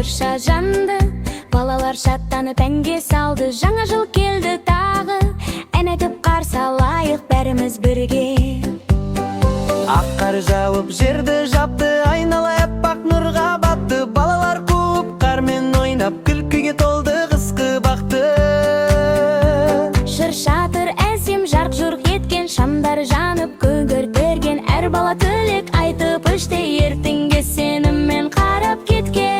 шырша жанды, балалар шаттанып әнге салды. Жаңа жыл келді тағы, ән айтып қарсы алайық бәріміз бірге. Ақ қар жауып жерді жапты, айнала аппақ нұрға батты. Балалар қуып қармен ойнап, күлкіге толды қысқы бақты. Шыр-шатыр әсем жарқ-жұрқ еткен, шамдар жанып көгертірген. Әр бала тілек айтып іште ертеңге сеніммен қарап кеткен.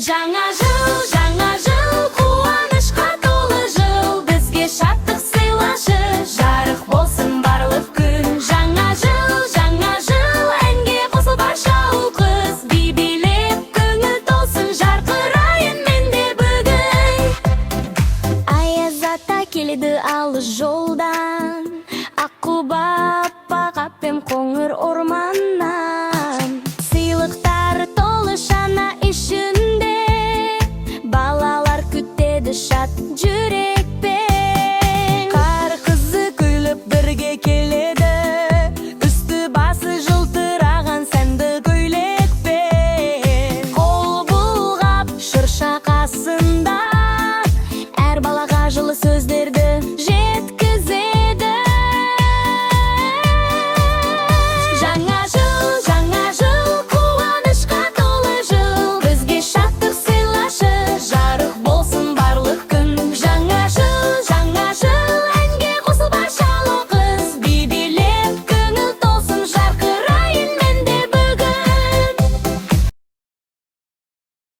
Жаңа жыл, қуанышқа толы жыл, бізге шаттық сыйлашы, жарық болсын барлық күн. Жаңа жыл, әнге қосыл барша ұл-қыз, би билеп көңіл толсын, жарқырайын мен де бүгін. Аяз ата келеді алыс жолдан, аққұба аппақ атпен